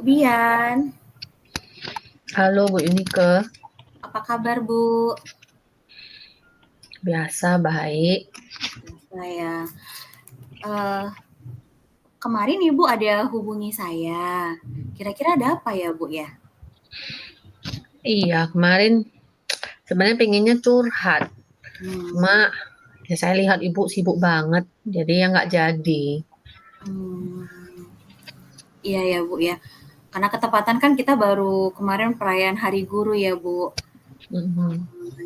Bian, Halo Bu Yunike, apa kabar Bu? biasa baik. Saya eh, kemarin Ibu ada hubungi saya. Kira-kira ada apa ya Bu ya? Iya, kemarin sebenarnya pengennya curhat. Hmm, Cuma ya saya lihat Ibu sibuk banget, jadi ya nggak jadi. hmm, iya ya Bu ya. Karena ketepatan kan kita baru kemarin perayaan Hari Guru ya Bu. Mhm.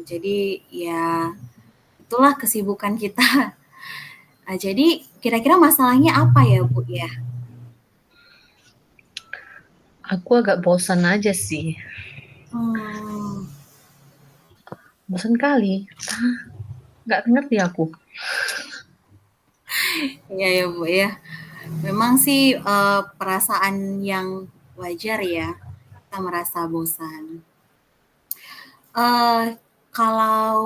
Jadi ya itulah kesibukan kita. Jadi kira-kira masalahnya apa ya Bu ya? Aku agak bosan aja sih. Hmm, Bosan kali. Nggak ngerti aku. iya ya Bu ya. Memang sih perasaan yang wajar ya, kita merasa bosan. Eh kalau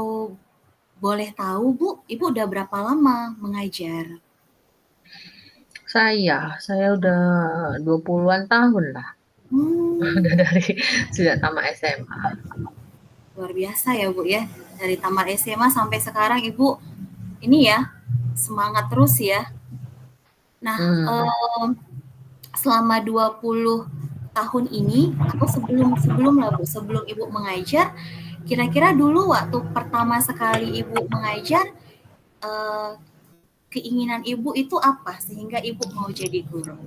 boleh tahu Bu, Ibu udah berapa lama mengajar? Saya udah 20-an tahun lah. Hmm, Udah dari sejak tamat SMA. luar biasa ya Bu ya. Dari tamat SMA sampai sekarang Ibu ini ya, semangat terus ya. Nah, Hmm. selama 20 tahun ini, aku sebelum sebelum lah Bu, sebelum Ibu mengajar, kira-kira dulu waktu pertama sekali Ibu mengajar, eh, keinginan Ibu itu apa sehingga Ibu mau jadi guru?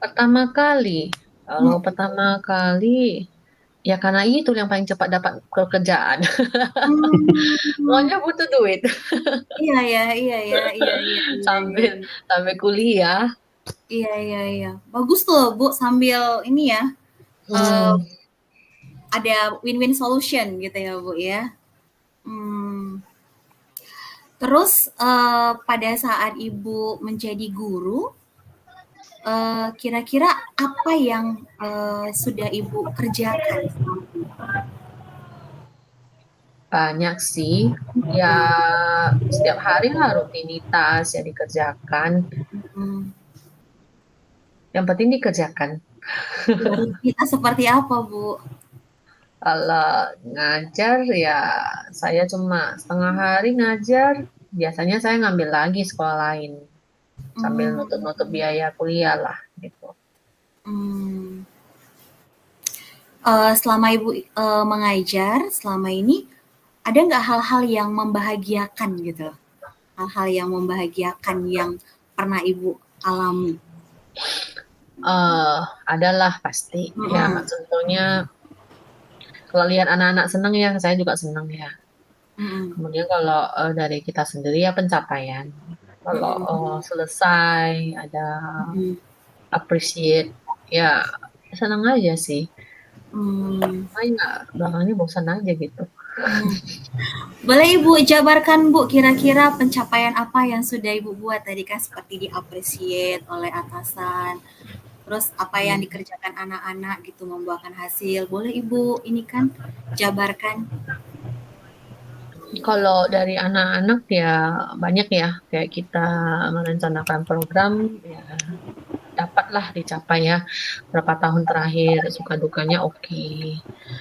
Pertama kali, kalau Hmm. pertama kali, ya karena itu yang paling cepat dapat pekerjaan. Hmm. Soalnya butuh duit Iya ya, iya ya, iya iya iya iya. sambil sambil kuliah. Iya iya iya. Bagus tuh Bu sambil ini ya, eh, Hmm. ada win-win solution gitu ya Bu ya. Hmm. Terus pada saat Ibu menjadi guru, kira-kira apa yang sudah Ibu kerjakan selama ini? Banyak sih, ya setiap hari lah rutinitas yang dikerjakan. Hmm. Yang penting dikerjakan. Rutinitas seperti apa Bu? Kalau ngajar ya saya cuma setengah hari ngajar. Biasanya saya ngambil lagi sekolah lain sambil Hmm. nutup-nutup biaya kuliah lah gitu. Hmm. Selama Ibu mengajar selama ini, ada nggak hal-hal yang membahagiakan gitu? Hal-hal yang membahagiakan yang pernah Ibu alami? eh Adalah pasti ya, Mm-mm. contohnya kalau lihat anak-anak seneng ya saya juga seneng ya. Mm-mm. Kemudian kalau dari kita sendiri ya pencapaian. Kalau Mm-mm. selesai ada Mm-mm. appreciate, ya senang aja sih. Hmm. Main nggak belakangnya bosan aja gitu. Hmm. Boleh Ibu jabarkan Bu, kira-kira pencapaian apa yang sudah Ibu buat tadi kan seperti di-appreciate oleh atasan, terus apa yang Hmm. dikerjakan anak-anak gitu membuahkan hasil. Boleh Ibu ini kan jabarkan? Kalau dari anak-anak ya banyak ya, kayak kita merencanakan program ya dapatlah dicapai ya berapa tahun terakhir, suka dukanya oke.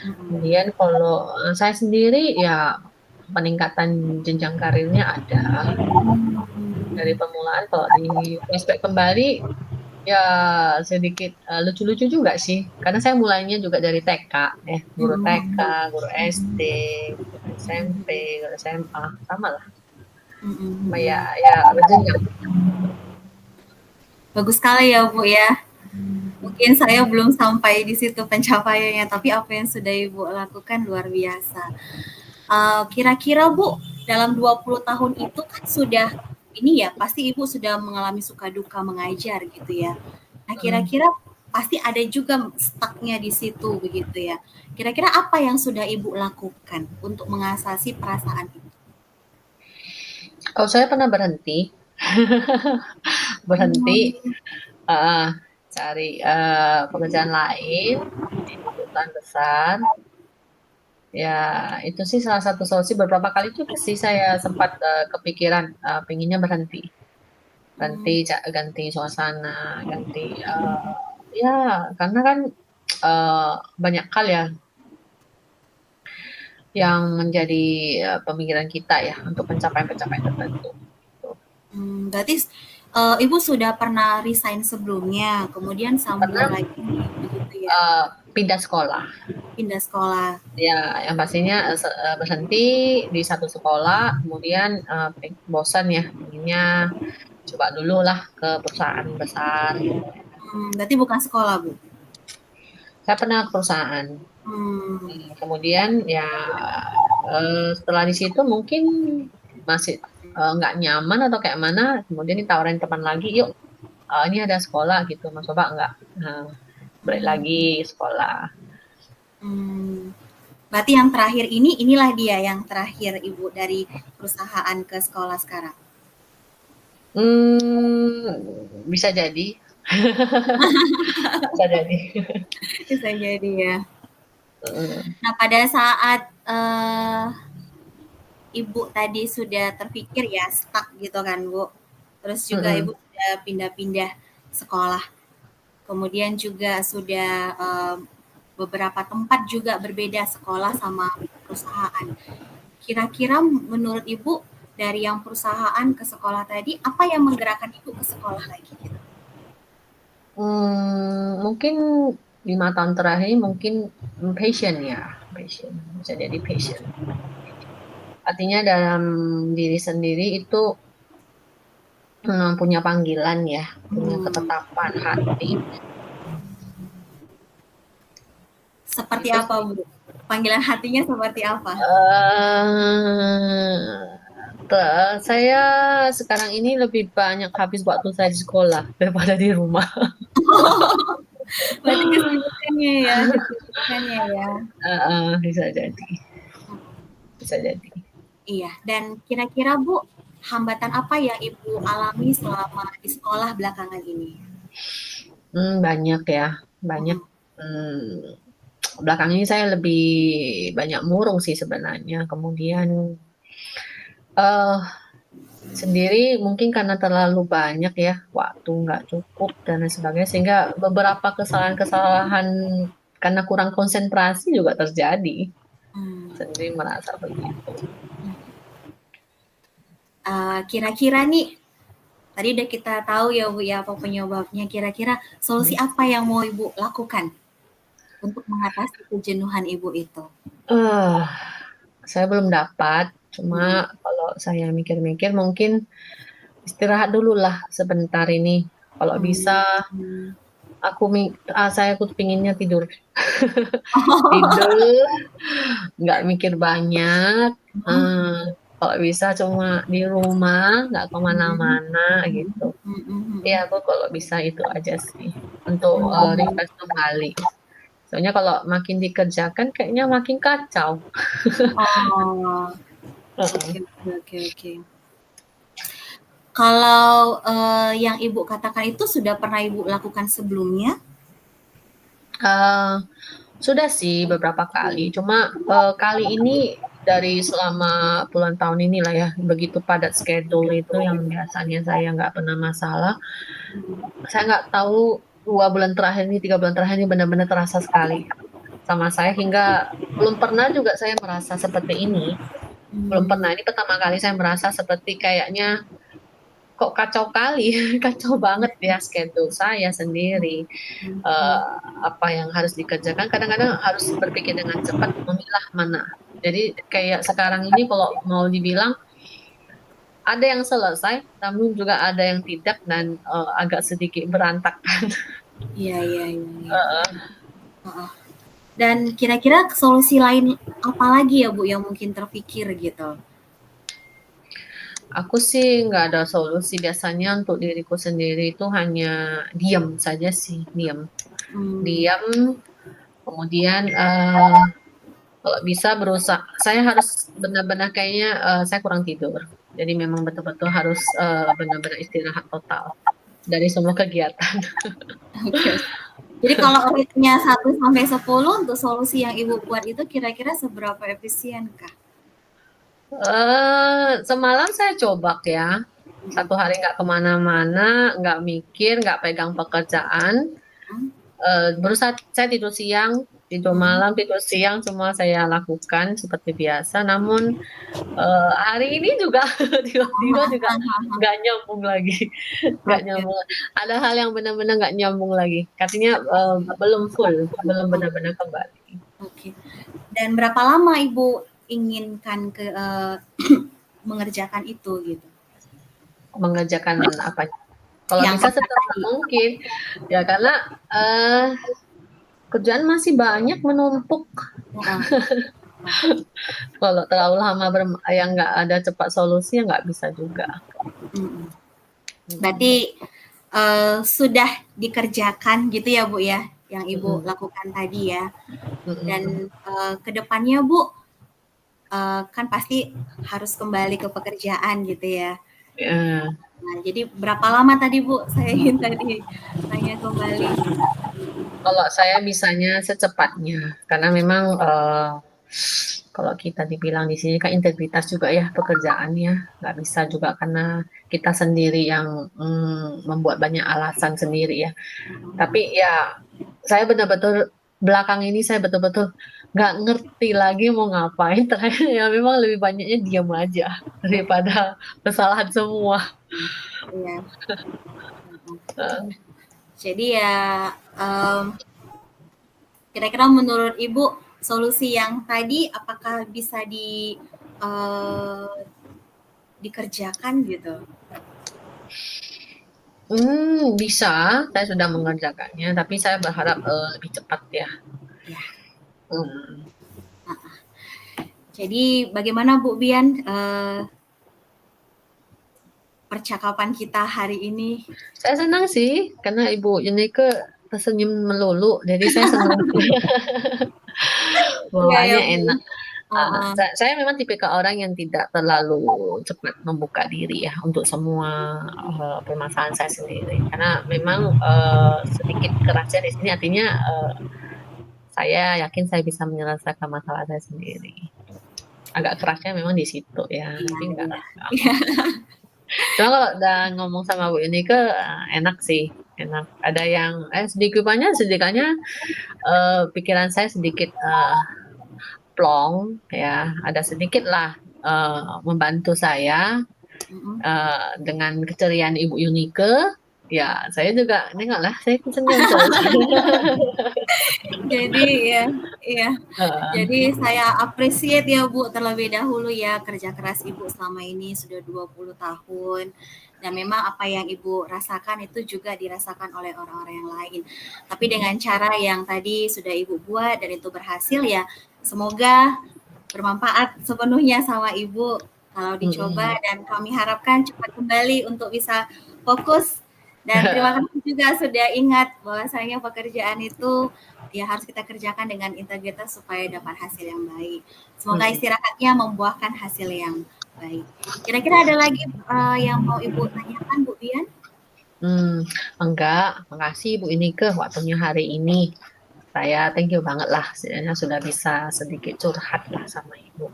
Mm-mm. Kemudian kalau saya sendiri ya peningkatan jenjang karirnya ada dari permulaan. Kalau di flashback kembali ya sedikit lucu-lucu juga sih, karena saya mulainya juga dari TK, guru TK, Mm-mm. guru SD, guru SMP, guru SMA, sama lah. Cuma ya, Mm-mm. ya berjenjang. Bagus sekali ya Bu ya. Mungkin saya belum sampai di situ pencapaiannya, tapi apa yang sudah Ibu lakukan luar biasa. Kira-kira Bu, dalam 20 tahun itu kan sudah ini ya, pasti Ibu sudah mengalami suka duka mengajar gitu ya. Nah, Hmm. kira-kira pasti ada juga stucknya di situ begitu ya. Kira-kira apa yang sudah Ibu lakukan untuk mengatasi perasaan itu? Kalau saya pernah berhenti, berhenti Hmm. eh, cari pekerjaan lain di perusahaan besar. Ya, itu sih salah satu solusi. Beberapa kali juga sih saya sempat kepikiran pengennya berhenti. Ganti Hmm. ganti suasana, ganti Ya, karena kan banyak hal ya yang menjadi pemikiran kita ya untuk pencapaian-pencapaian tertentu. Berarti, Ibu sudah pernah resign sebelumnya, kemudian sambung Pernah lagi begitu ya, pindah sekolah. pindah sekolah? Ya, yang pastinya berhenti di satu sekolah, kemudian bosan ya, inginnya coba dulu lah ke perusahaan besar gitu. Berarti bukan sekolah, Bu? Saya pernah ke perusahaan. Mmm, Kemudian ya setelah di situ mungkin masih nggak nyaman atau kayak mana, kemudian ditawarin teman lagi, yuk ini ada sekolah gitu, mas coba nggak? Nah, balik mmm, lagi sekolah. mmm. Berarti yang terakhir ini, inilah dia yang terakhir Ibu dari perusahaan ke sekolah sekarang? Bisa jadi, bisa jadi. Bisa jadi ya. Mm, Nah, pada saat, Ibu tadi sudah terpikir ya, stuck gitu kan, Bu. Terus juga Ibu mm-mm. sudah pindah-pindah sekolah, kemudian juga sudah, beberapa tempat juga berbeda sekolah sama perusahaan. Kira-kira menurut Ibu, dari yang perusahaan ke sekolah tadi, apa yang menggerakkan Ibu ke sekolah lagi gitu? Mungkin 5 tahun terakhir mungkin passion ya, passion bisa jadi passion. Artinya dalam diri sendiri itu punya panggilan ya, punya Hmm, ketetapan hati. seperti Itu apa, sih. Bu? Panggilan hatinya seperti apa? Saya sekarang ini lebih banyak habis waktu saya di sekolah daripada di rumah. Berarti kesibukannya ya, kesibukannya ya. Bisa jadi, bisa jadi. Iya, dan kira-kira Bu, hambatan apa yang Ibu alami selama di sekolah belakangan ini? Banyak ya, banyak. Mhm. Hmm, Belakang ini saya lebih banyak murung sih sebenarnya. Kemudian eh sendiri mungkin karena terlalu banyak ya, waktu nggak cukup dan lain sebagainya, sehingga beberapa kesalahan-kesalahan karena kurang konsentrasi juga terjadi. Mmm, Sendiri merasa begitu. kira-kira nih, tadi udah kita tahu ya Bu ya, apa penyebabnya, kira-kira solusi Hmm. apa yang mau Ibu lakukan untuk mengatasi kejenuhan Ibu itu? Eh, saya belum dapat. Cuma Mhm, kalau saya mikir-mikir mungkin istirahat dulu lah sebentar ini. Kalau bisa mmm. saya pinginnya tidur. Oh, Tidur, nggak mikir banyak. mhm, Eh, Kalau bisa cuma di rumah, nggak mhm, kemana-mana gitu. mhm, Ya, mhm, aku kalau bisa itu aja sih untuk mhm. refresh kembali. Soalnya kalau makin dikerjakan kayaknya makin kacau. Oh, Heeh. oke oke oke oke. Kalau, yang Ibu katakan itu sudah pernah Ibu lakukan sebelumnya? Eh, Sudah sih beberapa kali. Cuma kali ini dari selama puluhan tahun inilah ya, begitu padat schedule itu yang biasanya saya nggak pernah masalah. Saya nggak tahu 2 bulan terakhir ini, 3 bulan terakhir ini benar-benar terasa sekali sama saya hingga belum pernah juga saya merasa seperti ini. Belum pernah. Mmm, Ini pertama kali saya merasa seperti kayaknya kok kacau kali, kacau banget ya schedule saya sendiri. mhm, eh, apa yang harus dikerjakan kadang-kadang harus berpikir dengan cepat memilah mana. Jadi kayak sekarang ini kalau mau dibilang ada yang selesai namun juga ada yang tidak dan agak sedikit berantakan. iya iya iya iya, Eh, heeh. Dan kira-kira solusi lain apa lagi ya, Bu, yang mungkin terpikir gitu? aku sih nggak ada solusi, biasanya untuk diriku sendiri itu hanya diam saja sih, diam Mmm, diam kemudian kalau bisa berusaha, saya harus benar-benar kayaknya saya kurang tidur. Jadi memang betul-betul harus benar-benar istirahat total dari semua kegiatan. oke. Jadi kalau rate-nya 1 sampai 10 untuk solusi yang Ibu buat itu kira-kira seberapa efisien Kak? Semalam saya coba ya, Mhm, 1 hari nggak kemana-mana, nggak mikir, nggak pegang pekerjaan, mhm. berusaha saya tidur malam, tidur siang semua saya lakukan seperti biasa. Namun hari ini juga tiba-tiba juga nggak nyambung lagi, nggak Oke, nyambung. Ada hal yang benar-benar nggak nyambung lagi. Katanya belum full, belum benar-benar kembali. oke. Dan berapa lama Ibu inginkan mengerjakan itu gitu? Mengerjakan apa? Kalau Yang bisa Kakak secepat tadi. mungkin, ya karena kerjaan masih banyak menumpuk. Heeh. Kalau terlalu lama yang nggak ada cepat solusi, ya nggak bisa juga. Mm. Berarti sudah dikerjakan gitu ya Bu ya, yang Ibu Mm-mm. lakukan tadi ya. Mm-mm. Dan ke depannya Bu, kan pasti harus kembali ke pekerjaan gitu ya. Ya. Nah, jadi berapa lama tadi Bu? Saya ingin tadi tanya kembali. Kalau saya bisanya secepatnya, karena memang kalau kita dibilang di sini kan integritas juga ya pekerjaannya, nggak bisa juga karena kita sendiri yang membuat banyak alasan sendiri ya. Tapi ya saya betul-betul belakang ini saya betul-betul nggak ngerti lagi mau ngapain. Terakhir ya memang lebih banyaknya diam aja daripada kesalahan semua. Iya. Eh, Jadi ya kira-kira menurut Ibu solusi yang tadi apakah bisa eh, dikerjakan gitu? Bisa, saya sudah mengerjakannya, tapi saya berharap lebih cepat ya. Ya. Hmm. Jadi bagaimana Bu Bian percakapan kita hari ini? Saya senang sih, karena Ibu Yunike tersenyum melulu, jadi saya senang. Iya ya Bawaannya Bu. enak. Uh-uh. Saya memang tipikal orang yang tidak terlalu cepat membuka diri ya untuk semua permasalahan saya sendiri, karena memang sedikit kerasnya di sini artinya saya yakin saya bisa menyelesaikan masalah saya sendiri. Agak kerasnya memang di situ ya, Iya, tapi enggak. iya. Iya. Cuma kalau udah ngomong sama Bu Yunike enak sih, enak. Ada yang sedikitnya pikiran saya sedikit plong ya, ada sedikit lah membantu saya Mm-mm. dengan keceriaan Ibu Yunike. Ya, saya juga nengok lah, saya senyum terus. Jadi ya, iya. Eh, Jadi saya appreciate ya Bu terlebih dahulu ya kerja keras Ibu selama ini sudah 20 tahun dan memang apa yang Ibu rasakan itu juga dirasakan oleh orang-orang yang lain. Tapi dengan cara yang tadi sudah Ibu buat dan itu berhasil ya, semoga bermanfaat sepenuhnya sama Ibu kalau dicoba mm-mm. dan kami harapkan cepat kembali untuk bisa fokus dan terima kasih juga sudah ingat bahwasanya pekerjaan itu ya harus kita kerjakan dengan integritas supaya dapat hasil yang baik. Semoga Mm-mm. istirahatnya membuahkan hasil yang baik. Kira-kira ada lagi yang mau Ibu tanyakan, Bu Bian? Enggak, makasih Bu Inike waktunya hari ini. Saya thank you banget lah, setidaknya sudah bisa sedikit curhat lah sama Ibu.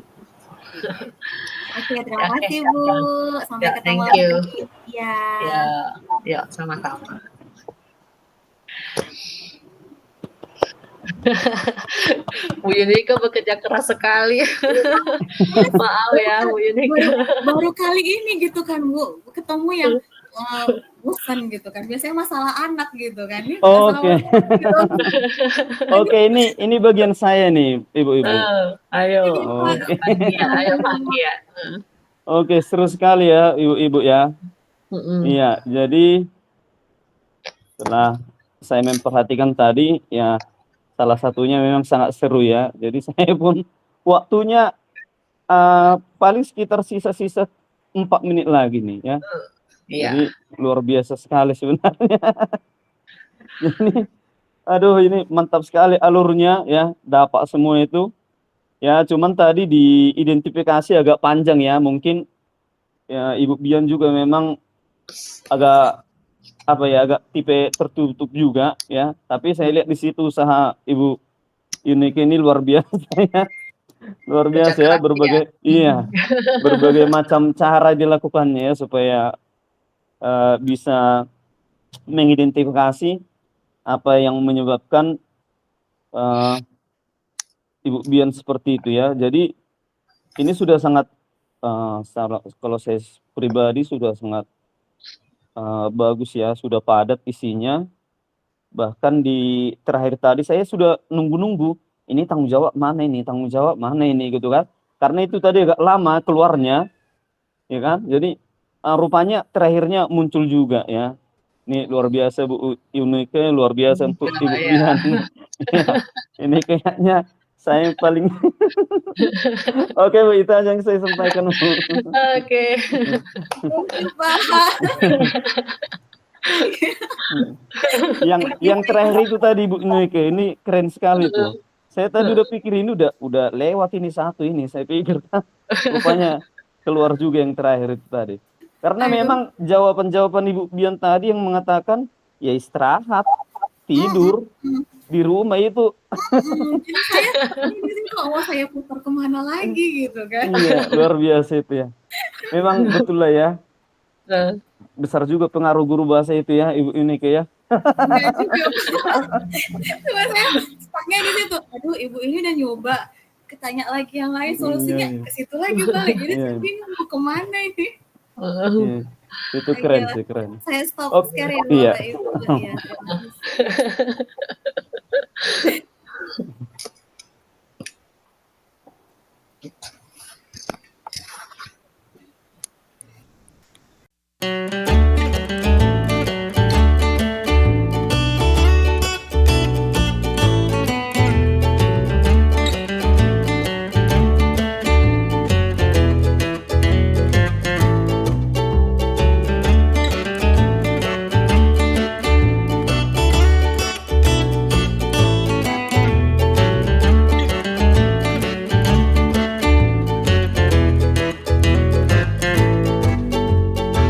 Oke, terima Ya, oke, kasih Bu. Sampai ya, ketemu thank you. lagi. Ya. Ya, ya, sama-sama. Bu Yunike bekerja keras sekali. Maaf baru, ya, Bu Yunike. baru kali ini gitu kan Bu ketemu yang bosan gitu kan biasanya masalah anak gitu kan ini masalah Oke. gitu. Oke, ini bagian saya nih, Ibu-ibu. Ayo, Oke. ayo pagi ya. Oke, seru sekali ya, Ibu-ibu ya. Mm-mm. Iya, jadi setelah saya memperhatikan tadi, ya salah satunya memang sangat seru ya. Jadi saya pun waktunya paling sekitar sisa-sisa 4 menit lagi nih ya. Iya. Jadi luar biasa sekali sebenarnya. Jadi, aduh ini mantap sekali alurnya ya, dapat semua itu. Ya, cuman tadi diidentifikasi agak panjang ya, mungkin ya Ibu Bian juga memang agak apa ya, agak tipe tertutup juga ya. Tapi saya lihat di situ usaha Ibu Yunike ini luar biasa ya. Luar Kerja biasa ya, keras ya. berbagai macam cara dilakukannya ya supaya bisa mengidentifikasi apa yang menyebabkan Ibu Bian seperti itu ya. Jadi ini sudah sangat kalau saya pribadi sudah sangat bagus ya, sudah padat isinya. Bahkan di terakhir tadi saya sudah nunggu-nunggu, ini tanggung jawab mana ini gitu kan. Karena itu tadi agak lama keluarnya, ya kan. Jadi rupanya terakhirnya muncul juga ya. Ini luar biasa Bu Yunike, luar biasa untuk Ibu Bian. Ya, ini kayaknya saya paling oke Bu, itu aja yang saya sampaikan Bu. Oke. Yang terakhir itu tadi Bu Yunike, ini keren sekali tuh. Saya tadi udah pikir ini udah lewat ini satu ini, saya pikir rupanya keluar juga yang terakhir itu tadi. Karena memang jawaban-jawaban Ibu Bian tadi yang mengatakan ya istirahat, tidur di rumah itu. Jadi kok mau saya putar kemana lagi gitu kan? Iya, luar biasa itu ya. Memang betul lah ya. Besar juga pengaruh guru bahasa itu ya, Ibu Yunike ya. Enggak juga. Cuma saya stucknya di situ. Aduh, Ibu ini udah nyoba. Ketanya lagi yang lain, solusinya ke situ lagi balik. Jadi saya bingung mau kemana ini. Itu keren sih, keren. Saya stop sekarang ya, Bapak Ibu. Ya,